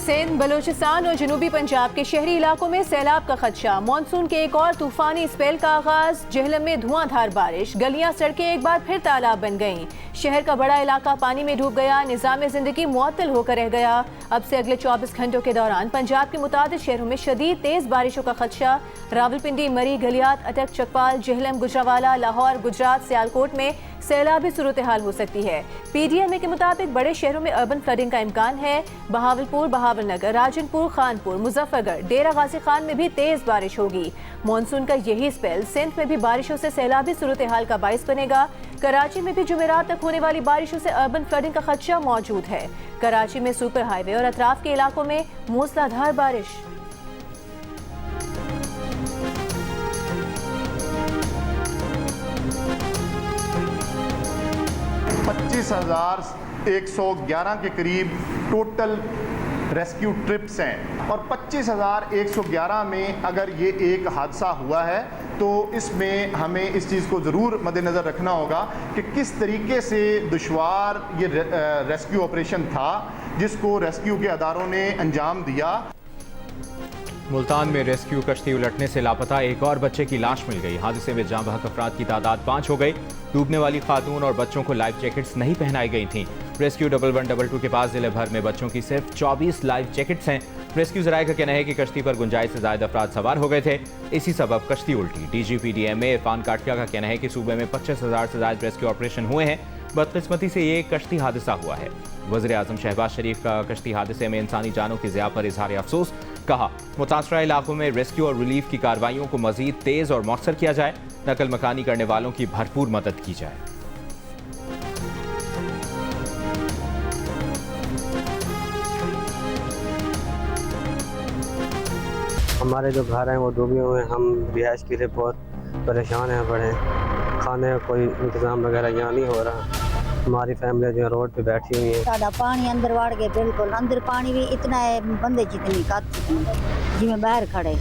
सिंध, बलूचिस्तान और जनूबी पंजाब के शहरी इलाकों में सैलाब का खदशा। मानसून के एक और तूफानी स्पेल का आगाज। जेहलम में धुआंधार बारिश, गलियां सड़कें एक बार फिर तालाब बन गईं। शहर का बड़ा इलाका पानी में डूब गया। निज़ाम जिंदगी मुअत्तल होकर रह गया। अब से अगले 24 घंटों के दौरान पंजाब के मुतादिद शहरों में शदीद तेज बारिशों का खदशा। रावलपिंडी, मरी, गलियात, अटक, चकवाल, जेहलम, गुजरावाला, लाहौर, गुजरात, सियालकोट में सैलाबी सूरत हाल हो सकती है। PDMA के मुताबिक बड़े शहरों में अर्बन फ्लडिंग का इम्कान है। बहावलपुर, बहावलनगर, राजनपुर, खानपुर, मुजफ्फरगढ़, डेरा गाजी खान में भी तेज बारिश होगी। मानसून का यही स्पेल सिंध में भी बारिशों से सैलाबी सूरत हाल का बाइस बनेगा। कराची में भी जुमेरात तक होने वाली बारिशों से अर्बन फ्लडिंग का खदशा मौजूद है। कराची में सुपर हाईवे और अतराफ के इलाकों में मूसलाधार बारिश। $25,111 के करीब टोटल रेस्क्यू ट्रिप्स हैं और 25,111 में अगर ये एक हादसा हुआ है तो इसमें हमें इस चीज़ को ज़रूर मद्देनज़र रखना होगा कि किस तरीके से दुश्वार ये रेस्क्यू ऑपरेशन था जिसको रेस्क्यू के अदारों ने अंजाम दिया। मुल्तान में रेस्क्यू कश्ती उलटने से लापता एक और बच्चे की लाश मिल गई। हादसे में जाँ बहक अफराद की तादाद 5 हो गई। डूबने वाली खातून और बच्चों को लाइफ जैकेट्स नहीं पहनाई गई थीं। रेस्क्यू 1112 के पास जिले भर में बच्चों की सिर्फ 24 लाइफ जैकेट्स हैं। रेस्क्यू ज़राए का कहना है कि कश्ती पर गुंजाइश से ज़ायद अफराद सवार हो गए थे, इसी सबब कश्ती उल्टी। DG PDMA इरफान काटिया का कहना है कि सूबे में 25,000 से ज़ायद रेस्क्यू ऑपरेशन हुए हैं। बदकिस्मती से ये कश्ती हादसा हुआ है। वज़ीर आज़म शहबाज शरीफ का कश्ती हादसे में इंसानी जानों की ज़िया पर इजहार अफसोस। कहा, मुतासरा इलाकों में रेस्क्यू और रिलीफ की कार्रवाइयों को मज़ीद तेज़ और मौसर किया जाए। नकल मकानी करने वालों की भरपूर मदद की जाए। हमारे जो घर हैं वो डूबे हुए हैं। हम रिहाइश के लिए बहुत परेशान हैं, बड़े खाने का कोई इंतज़ाम वगैरह यहाँ नहीं हो रहा। हमारी फैमिली जो है रोड पे बैठी हुई है। साडा पानी अंदर वाड़ गए, बिल्कुल अंदर पानी भी इतना है, बंदे जितनी जिसमें बाहर खड़े।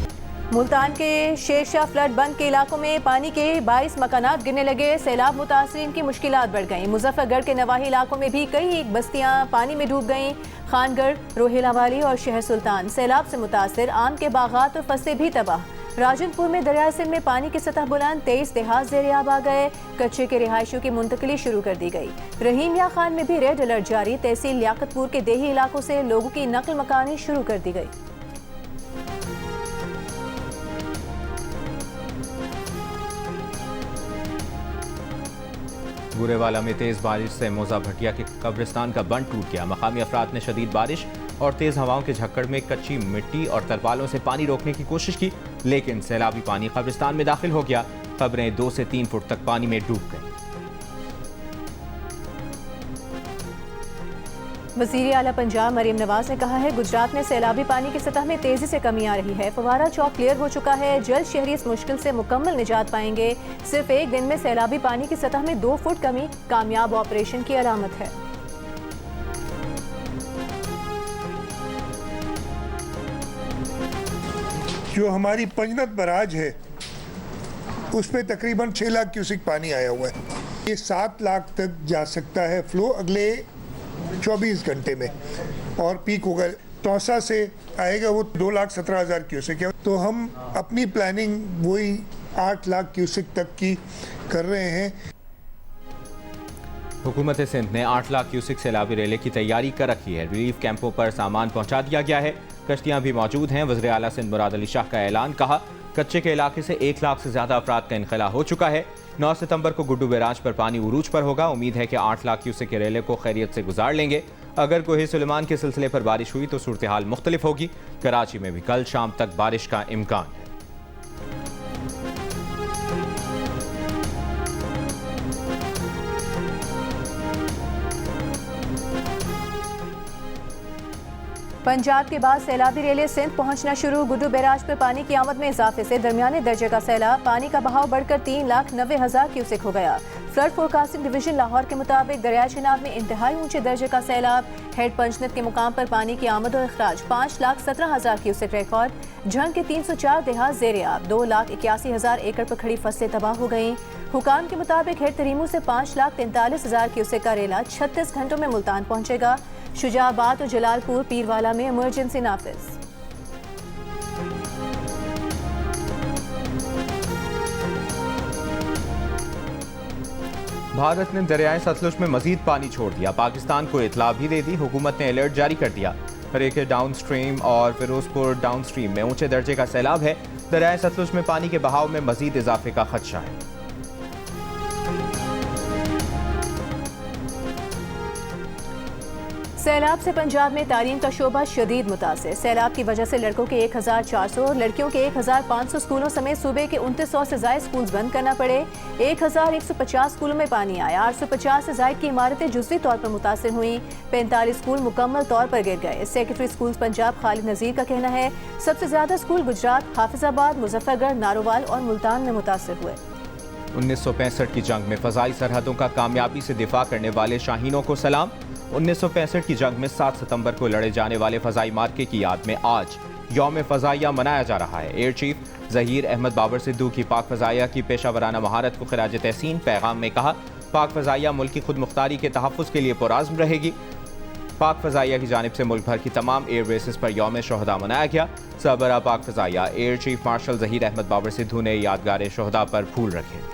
मुल्तान के शेरशाह फ्लड बंद के इलाकों में पानी के 22 मकानात गिरने लगे। सैलाब मुतासरीन की मुश्किलात बढ़ गईं। मुजफ्फरगढ़ के नवाही इलाकों में भी कई बस्तियां पानी में डूब गईं। खानगढ़, रोहिला वाली और शहर सुल्तान सैलाब से मुतासर। आम के बागात और फसलें भी तबाह। राजनपुर में दरिया सिंध में पानी की सतह बुलंद, 23 देहात ज़ेर-ए-आब आ गए। कच्चे के रिहायशियों की मुंतकिली शुरू कर दी गई। रहीमिया खान में भी रेड अलर्ट जारी। तहसील लियाकतपुर के देही इलाकों से लोगों की नकल मकानी शुरू कर दी गई। बुरेवाला में तेज बारिश से मोजा भटिया के कब्रिस्तान का बंद टूट गया। मकामी अफराद ने शदीद बारिश और तेज हवाओं के झक्कड़ में कच्ची मिट्टी और तरपालों से पानी रोकने की कोशिश की, लेकिन सैलाबी पानी कब्रिस्तान में दाखिल हो गया। कब्रें 2 से 3 फुट तक पानी में डूब गईं। वज़ीर आला पंजाब मरीम नवाज ने कहा है, गुजरात में सैलाबी पानी की सतह में तेजी से कमी आ रही है। फवारा चौक क्लियर हो चुका है। जल्द शहरी इस मुश्किल से मुकम्मल निजात पाएंगे। सिर्फ एक दिन में सैलाबी पानी की सतह में 2 फुट कमी कामयाब ऑपरेशन की अलामत है। जो हमारी पंजनत बराज है उस पे तकरीबन 6 लाख क्यूसिक पानी आया हुआ है। ये 7 लाख तक जा सकता है फ्लो अगले 24 घंटे में, और पीक होगा तौसा से आएगा वो 2,17,000 क्यूसिक है। तो हम अपनी प्लानिंग वही 8 लाख क्यूसिक तक की कर रहे हैं। हुकूमत सिंध ने 8 लाख क्यूसिक सैलाबी रेले की तैयारी कर रखी है। रिलीफ कैंपों पर सामान पहुंचा दिया गया है। कश्तियां भी मौजूद हैं। वज़ीर आला सिंध मुराद अली शाह का ऐलान। कहा, कच्चे के इलाके से 1 लाख से ज्यादा अफराद का इनखला हो चुका है। 9 सितंबर को गुड्डू बैराज पर पानी उरूज पर होगा। उम्मीद है कि 8 लाख क्यूसेक के रेले को खैरियत से गुजार लेंगे। अगर कोहे सुलेमान के सिलसिले पर बारिश हुई तो सूरत हाल मुख्तलिफ होगी। कराची में भी कल शाम तक बारिश का इम्कान है। पंजाब के बाद सैलाबी रेले सिंध पहुंचना शुरू। गुड्डू बैराज पर पानी की आमद में इजाफे से दरमियाने दर्जे का सैलाब। पानी का बहाव बढ़कर 3,90,000 क्यूसेक हो गया। फ्लड फोरकास्टिंग डिवीजन लाहौर के मुताबिक दरिया चिनाब में इंतहाई ऊंचे दर्जे का सैलाब। हेड पंचनत के मुकाम पर पानी की आमद और अखराज 5,17,000 क्यूसेक रिकॉर्ड। झंग के 304 देहात ज़ेर-ए-आब। 2,81,000 एकड़ पर खड़ी फसलें तबाह हो गईं। हुकाम के मुताबिक हेड तरीमू से 5,43,000 क्यूसेक का रेला 36 घंटों में मुल्तान पहुंचेगा। शुजाबाद और जलालपुर पीरवाला में इमरजेंसी नाफिज। भारत ने दरियाए सतलुज में मजीद पानी छोड़ दिया। पाकिस्तान को इतला भी दे दी। हुकूमत ने अलर्ट जारी कर दिया। हरेके डाउन स्ट्रीम और फिरोजपुर डाउन स्ट्रीम में ऊंचे दर्जे का सैलाब है। दरियाए सतलुज में पानी के बहाव में मजीद इजाफे का खदशा है। सैलाब से पंजाब में तालीम का शोबा शदीद मुतासिर। सैलाब की वजह से लड़कों के 1400 और लड़कियों के 1500 स्कूलों समेत सूबे के 2900 से ज्यादा स्कूल बंद करना पड़े। 1150 स्कूलों में पानी आया। 850 से ज्यादा की इमारतें जुज़वी तौर पर मुतासिर हुई। 45 स्कूल मुकम्मल तौर पर गिर गए। सेक्रेटरी स्कूल पंजाब खालिद नजीर का कहना है सबसे ज्यादा स्कूल गुजरात, हाफिजाबाद, मुजफ्फरगढ़, नारोवाल और मुल्तान में मुतासिर हुए। 1965 की जंग में फजाई सरहदों का कामयाबी से दिफा करने वाले शाहीनों को सलाम। 1965 की जंग में 7 सितंबर को लड़े जाने वाले फजाई मार्के की याद में आज यौम फजाइया मनाया जा रहा है। एयर चीफ ज़हीर अहमद बाबर सिद्धू की पाक फजाइया की पेशावराना महारत को खिराज तहसीन। पैगाम में कहा पाक फजाइया मुल्क की खुद मुख्तारी के तहफ़्फ़ुज़ के लिए पुरआज़्म रहेगी। पाक फजाइया की जानिब से मुल्क भर की तमाम एयर बेसिस पर यौम शोहदा मनाया गया। सरबराह पाक फजाइया air chief marshal Zaheer Ahmed Babar Sidhu ने यादगार शोहदा पर फूल रखे।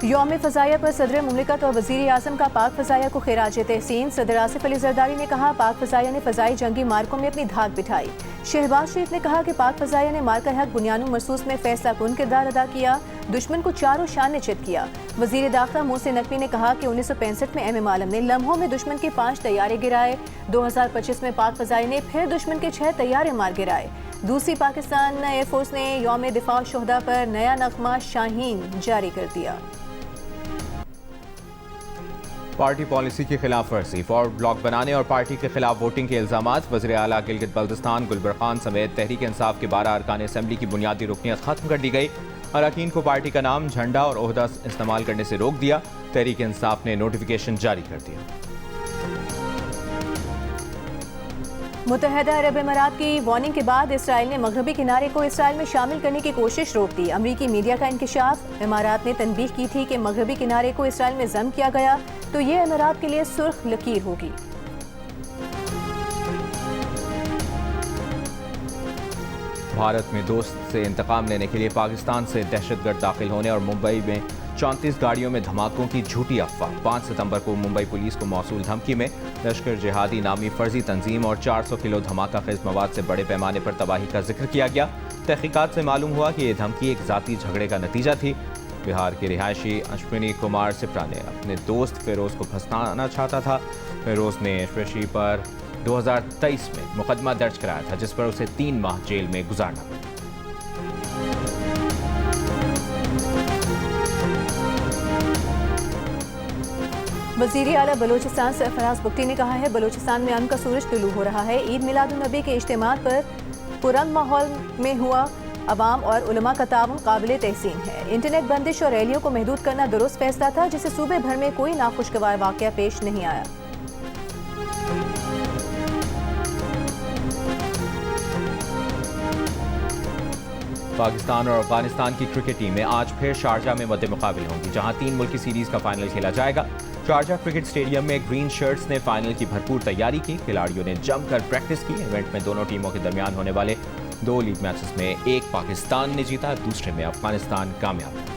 यौम फजाइया पर सदर मुमलिकत और वज़ीर आज़म का पाक फजाइया को खिराज तहसीन। सदर आसिफ अली जरदारी ने कहा पाक फजाइया ने फजाई जंगी मार्कों में अपनी धाक बिठाई। शहबाज शरीफ ने कहा कि पाक फजाइया ने मार्कर हक बुनियानु मरसूस में फैसला कुन किरदार अदा किया। दुश्मन को चारों शान ने चित किया। वज़ीर दाखिला मोहसिन नकवी ने कहा कि 1965 में एम आलम ने लम्हों में दुश्मन के 5 तैयारे गिराए। 2025 में पाक फजाइया ने फिर दुश्मन के 6 तैयारे मार गिराए। दूसरी पाकिस्तान एयरफोर्स ने यौम दिफा शोहदा पर नया नगमा शाहीन जारी कर दिया। पार्टी पॉलिसी की खिलाफ वर्जी, फॉरवर्ड ब्लॉक बनाने और पार्टी के खिलाफ वोटिंग के इल्जामात। वज़ीर आला गिलगित बल्तिस्तान गुलबर खान समेत तहरीक इंसाफ के 12 अरकान असम्बली की बुनियादी रुकनियत खत्म कर दी गई। अरकान को पार्टी का नाम, झंडा और ओहदा इस्तेमाल करने से रोक दिया। तहरीक इंसाफ ने नोटिफिकेशन जारी कर दिया। मुत्तहिदा अरब अमीरात की वार्निंग के बाद इसराइल ने मगरबी किनारे को इसराइल में शामिल करने की कोशिश रोक दी। अमरीकी मीडिया का इंकशाफ। इमारात ने तनबीह की थी कि मगरबी किनारे को इसराइल में जम किया गया तो ये अमीरात के लिए सुर्ख लकीर होगी। भारत में दोस्त से इंतकाम लेने के लिए पाकिस्तान से दहशतगर्द दाखिल होने और मुंबई में 34 गाड़ियों में धमाकों की झूठी अफवाह। 5 सितंबर को मुंबई पुलिस को मौसूल धमकी में लश्कर जिहादी नामी फर्जी तंजीम और 400 किलो धमाका खेज मवाद से बड़े पैमाने पर तबाही का जिक्र किया गया। तहकीकात से मालूम हुआ कि यह धमकी एक जाती झगड़े का नतीजा थी। बिहार के रिहायशी अश्विनी कुमार सिप्रा ने अपने दोस्त फिरोज को फंसाना चाहता था। फिरोज ने अश्विनी पर 2023 में मुकदमा दर्ज कराया था जिस पर उसे 3 माह जेल में गुजारना पड़ा। वज़ीर आला बलोचिस्तान सरफराज बुख्ती ने कहा है बलोचिस्तान में अमन का सूरज तुलू हो रहा है। ईद मिलादुन्नबी के इज्तिमा पर पुरअमन माहौल में हुआ अवाम और उलमा का ताउन काबिल तहसीन है। इंटरनेट बंदिश और रैलियों को महदूद करना दुरुस्त फैसला था जिससे सूबे भर में कोई नाखुशगवार वाक़या पेश नहीं आया। पाकिस्तान और अफगानिस्तान की क्रिकेट टीमें आज फिर शारजा में मद्दे मुकाबिल होंगी जहां 3 मुल्की सीरीज का फाइनल खेला जाएगा। शारजा क्रिकेट स्टेडियम में ग्रीन शर्ट्स ने फाइनल की भरपूर तैयारी की। खिलाड़ियों ने जमकर प्रैक्टिस की। इवेंट में दोनों टीमों के दरमियान होने वाले 2 लीग मैचेस में एक पाकिस्तान ने जीता, दूसरे में अफगानिस्तान कामयाब हुआ।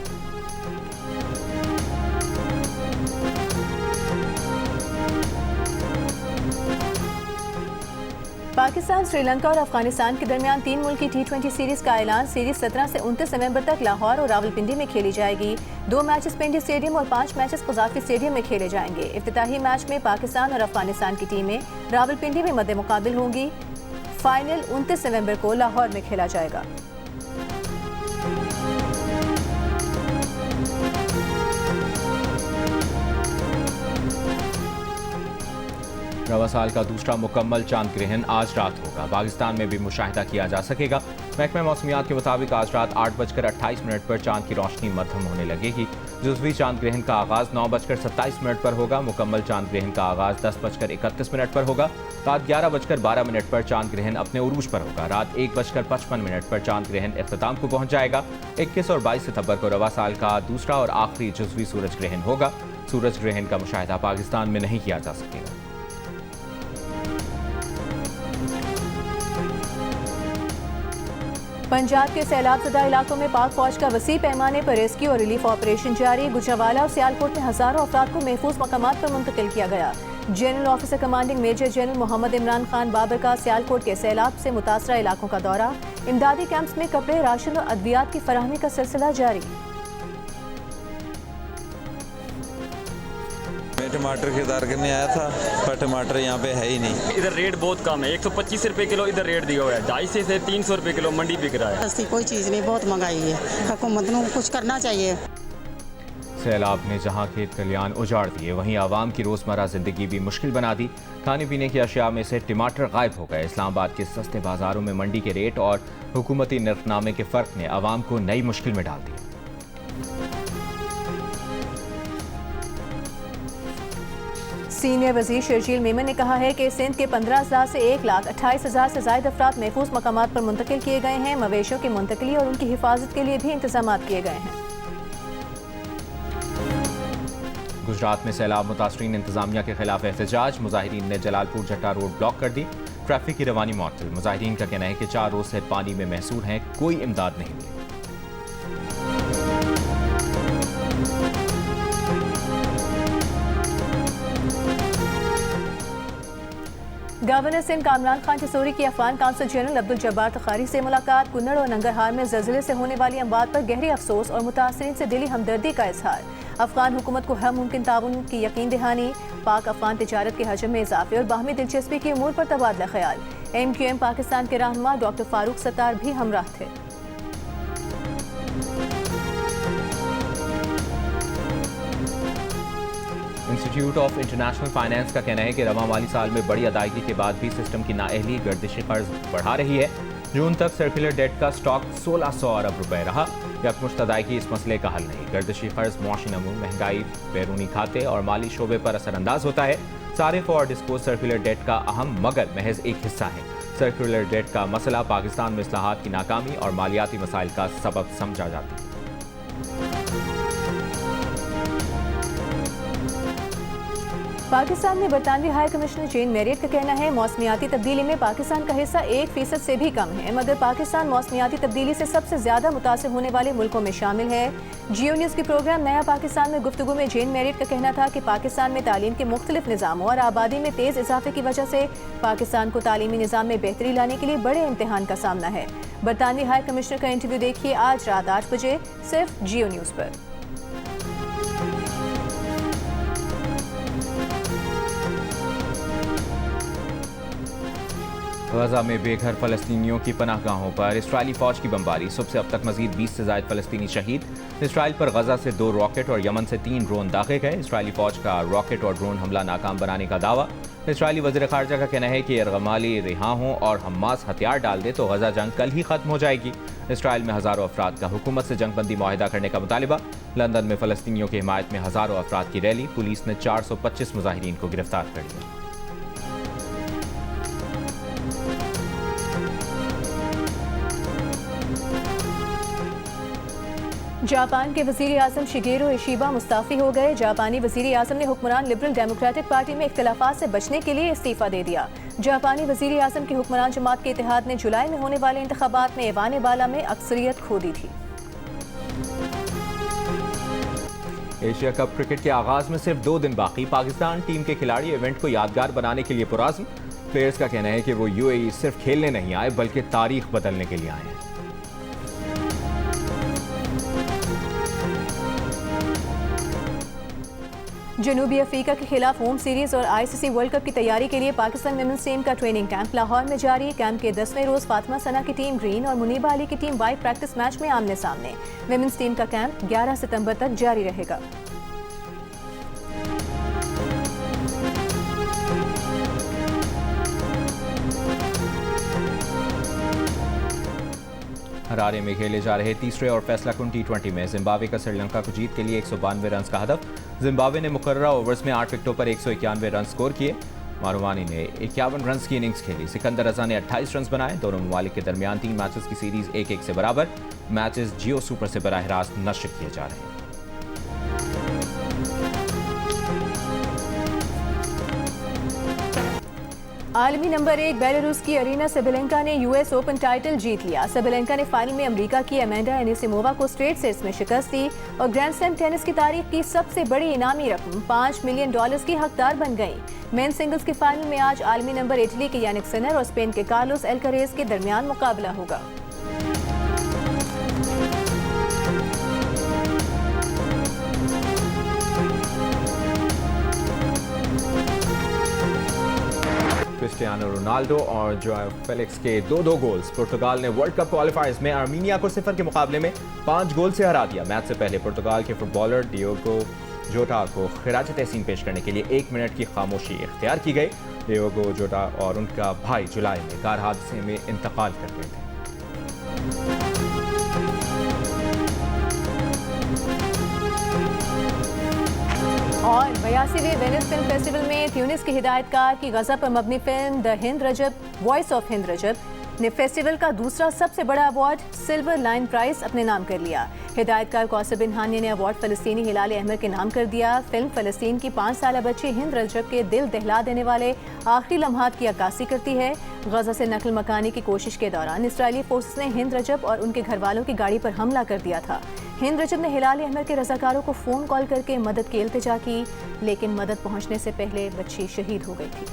पाकिस्तान, श्रीलंका और अफगानिस्तान के दरमियान 3 मुल्की T20 सीरीज का ऐलान। सीरीज 17 से 29 नवंबर तक लाहौर और रावलपिंडी में खेली जाएगी। 2 मैचेस पिंडी स्टेडियम और 5 मैचेस कज़ाफ़ी स्टेडियम में खेले जाएंगे। इफ्तिताही मैच में पाकिस्तान और अफगानिस्तान की टीमें रावलपिंडी में मद्दे मुकाबिल होंगी। फाइनल 29 नवंबर को लाहौर में खेला जाएगा। रवा साल का दूसरा मुकम्मल चांद ग्रहण आज रात होगा। पाकिस्तान में भी मुशाहिदा किया जा सकेगा। महकमा मौसमियात के मुताबिक आज रात 8:28 पर चांद की रोशनी मध्यम होने लगेगी। जुज़वी चांद ग्रहण का आगाज 9:27 पर होगा। मुकम्मल चांद ग्रहण का आगाज 10:31 पर होगा। रात 11:12 पर चांद ग्रहण अपने उरूज पर होगा। रात 1:55 पर चांद ग्रहण इख्तिताम को पहुंच जाएगा। 21 और 22 सितंबर को रवा साल का दूसरा और आखिरी जुज़वी सूरज ग्रहण होगा। सूरज ग्रहण का मुशाहिदा पाकिस्तान में नहीं किया जा सकेगा। पंजाब के सैलाबज़दा इलाकों में पाक फौज का वसी पैमाने पर रेस्क्यू और रिलीफ ऑपरेशन जारी। गुजरावाला और सियालकोट में हजारों अफराद को महफूज मकामात पर मुंतकिल किया गया। General officer commanding major general Mohammad Imran Khan Babar का सियालकोट के सैलाब से मुतासरा इलाकों का दौरा। इमदादी कैंप्स में कपड़े, राशन और अद्वियात की फराहमी का सिलसिला जारी। मैं टमाटर खरीदार करने आया था, पर टमाटर यहाँ पे है ही नहीं। इधर रेट बहुत कम है, 125 रुपए किलो इधर रेट दिया हुआ है। 250 से 300 रुपए किलो मंडी बिक रहा है। सस्ती कोई चीज़ नहीं, बहुत महंगाई है। हुकूमत को कुछ करना चाहिए। सैलाब ने जहां खेत खलियान उजाड़ दिए, वहीं आवाम की रोज़मर्रा ज़िंदगी भी मुश्किल बना दी। खाने पीने की अशिया में से टमाटर गायब हो गए। इस्लामाबाद के सस्ते बाजारों में मंडी के रेट और हुकूमती निर्खनामे के फ़र्क ने आवाम को नई मुश्किल में डाल दिया। सीनियर वजीर शर्जील मेमन ने कहा है कि सिंध के 15,000 से 1,28,000 से ज़ायद अफराद महफूज मकामात पर मुंतकिल किए गए हैं। मवेशियों की मुंतकली और उनकी हिफाजत के लिए भी इंतजाम किए गए हैं। गुजरात में सैलाब मुतासरीन इंतजामिया के खिलाफ एहतजाज। मुजाहिरीन ने जलालपुर जट्टा रोड ब्लॉक कर दी। ट्रैफिक की रवानी मुअत्तल। मुजाहिरीन का कहना है कि 4 रोज से पानी में महसूर हैं, कोई इमदाद नहीं मिली। गवर्नर सिंध कामरान खान चिसोरी की अफगान काउंसिल जनरल अब्दुल जब्बार तखारी से मुलाकात। कुन्नड़ और नंगरहार में ज़लज़ले से होने वाली अमवात पर गहरी अफसोस और मुतासरीन से दिली हमदर्दी का इजहार। अफगान हुकूमत को हर मुमकिन ताउन की यकीन दहानी। पाक अफगान तिजारत के हजम में इजाफे और बाहमी दिलचस्पी के उमूर पर तबादला ख्याल। MQM पाकिस्तान के रहनुमा डॉक्टर फारूक सत्तार भी हमराह थे। इंस्टीट्यूट ऑफ इंटरनेशनल फाइनेंस का कहना है कि रवा माली साल में बड़ी अदायगी के बाद भी सिस्टम की नाअहली गर्दिशी कर्ज बढ़ा रही है। जून तक सर्कुलर डेट का स्टॉक 1600 अरब रुपए रहा। यकमुश्त अदायगी इस मसले का हल नहीं। गर्दिशी कर्ज मुआशी नमू, महंगाई, बैरूनी खाते और माली शोबे पर असरअंदाज होता है। सारिफ और डिस्पोज सर्कुलर डेट का अहम मगर महज एक हिस्सा है। सर्कुलर डेट का मसला पाकिस्तान में इस्लाहात की नाकामी और मालियाती मसाइल का सबब समझा जाता है। पाकिस्तान में बरतानवी हाई कमिश्नर जेन मैरियट का कहना है मौसमियाती तब्दीली में पाकिस्तान का हिस्सा 1% से भी कम है, मगर पाकिस्तान मौसमियाती तब्दीली से सबसे ज्यादा मुतासिर होने वाले मुल्कों में शामिल है। जियो न्यूज़ के प्रोग्राम नया पाकिस्तान में गुफ्तगू में जेन मैरियट का कहना था कि पाकिस्तान में तालीम के मुख्तलिफ निज़ामों और आबादी में तेज़ इजाफे की वजह से पाकिस्तान को तालीमी निज़ाम में बेहतरी लाने के लिए बड़े इम्तिहान का सामना है। बरतानवी हाई कमिश्नर का इंटरव्यू देखिए आज रात 8 बजे सिर्फ जियो न्यूज़ पर। गजा में बेघर फलस्तीनियों की पनाहगाहों पर इसराइली फौज की बमबारी। सुबह से अब तक मजीद 20 से ज़ायद फलस्तीनी शहीद। इसराइल पर गजा से 2 रॉकेट और यमन से 3 ड्रोन दागे गए। इसराइली फौज का रॉकेट और ड्रोन हमला नाकाम बनाने का दावा। इसराइली वज़ीर ख़ारजा का कहना है कि यरगमाली रिहा हों और हमास हथियार डाल दे तो गजा जंग कल ही खत्म हो जाएगी। इसराइल में हज़ारों अफराद का हुकूमत से जंगबंदी मुआहिदा करने का मुतालिबा। लंदन में फ़लस्तीनियों की हिमायत में हज़ारों अफराद की रैली। पुलिस ने 425 मुजाहिरीन को गिरफ्तार कर लिया। जापान के वज़ीर आज़म शिगेरो इशिबा मुस्ताफ़ी हो गए। जापानी वज़ीर आज़म ने हुक्मरान लिबरल डेमोक्रेटिक पार्टी में इख्तिलाफात से बचने के लिए इस्तीफ़ा दे दिया। जापानी वज़ीर आज़म की हुक्मरान जमात के इत्तेहाद ने जुलाई में होने वाले इंतखाबात में ऐवान बाला में अक्सरियत खो दी थी। एशिया कप क्रिकेट के आगाज में सिर्फ 2 दिन बाकी। पाकिस्तान टीम के खिलाड़ी इवेंट को यादगार बनाने के लिए पुरज़्म। प्लेयर्स का कहना है कि वो UAE सिर्फ खेलने नहीं आए बल्कि तारीख बदलने के लिए आए हैं। जनूबी अफ्रीका के खिलाफ होम सीरीज और ICC वर्ल्ड कप की तैयारी के लिए पाकिस्तान वुमेन्स टीम का ट्रेनिंग कैंप लाहौर में जारी। कैंप के 10वें रोज फातिमा सना की टीम ग्रीन और मुनीबा अली की टीम वाइट प्रैक्टिस मैच में आमने सामने। वुमेन्स टीम का कैंप 11 सितंबर तक जारी रहेगा। हरारे में खेले जा रहे तीसरे और फैसलाकुन T20 में जिम्बाब्वे का श्रीलंका को जीत के लिए 192 रन का हदफ। जिम्बाब्वे ने मुकर्ररा ओवर्स में 8 विकेटों पर 191 रन स्कोर किए। मारुवानी ने 51 रन की इनिंग्स खेली। सिकंदर रजा ने 28 रन बनाए। दोनों ममालिक के दरमियान 3 मैचेस की सीरीज 1-1 से बराबर। मैचेस जियो सुपर से बराह रास्त नश्र किए जा रहे हैं। आलमी नंबर 1 बेलारूस की अरीना सेबेलेंका ने US ओपन टाइटल जीत लिया। सेबेलेंका ने फाइनल में अमेरिका की अमेंडा एनिसिमोवा को स्ट्रेट सेट्स में शिकस्त दी और ग्रैंड स्लैम टेनिस की तारीख की सबसे बड़ी इनामी रकम $5 मिलियन की हकदार बन गई। मेन सिंगल्स के फाइनल में आज आलमी नंबर इटली के यानिक सिनर और स्पेन के कार्लोस एल्कारेज के दरमियान मुकाबला होगा। क्रिस्टियानो रोनाल्डो और जोआओ फेलिक्स के 2-2 गोल्स। पुर्तगाल ने वर्ल्ड कप क्वालिफायर्स में आर्मीनिया को 0 के मुकाबले में 5 गोल से हरा दिया। मैच से पहले पुर्तगाल के फुटबॉलर डियोगो जोटा को खिराज तहसीन पेश करने के लिए 1 मिनट की खामोशी इख्तियार की गई। डियोगो जोटा और उनका भाई जुलाई में कार हादसे में इंतकाल कर गए थे। और 82वें वेनिस फिल्म फेस्टिवल में ट्यूनिस के हिदायतकार की गज़ब पर मबनी film the Hind Rajab voice of Hind Rajab ने फेस्टिवल का दूसरा सबसे बड़ा अवार्ड सिल्वर लाइन प्राइज अपने नाम कर लिया। हिदायतकार कौसर बिन हानी ने अवार्ड फ़लस्तीनी हिलाल अहमर के नाम कर दिया। फिल्म फ़लस्तीन की 5 साल बच्ची हिंद रजब के दिल दहला देने वाले आखिरी लम्हात की अक्कासी करती है। गजा से नकल मकानी की कोशिश के दौरान इसराइली फोर्सेस ने हिंद रजब और उनके घर वालों की गाड़ी पर हमला कर दिया था। हिंद रजब ने हिलाल अहमर के रज़ाकारों को फ़ोन कॉल करके मदद की इल्तिजा की, लेकिन मदद पहुंचने से पहले बच्ची शहीद हो गई थी।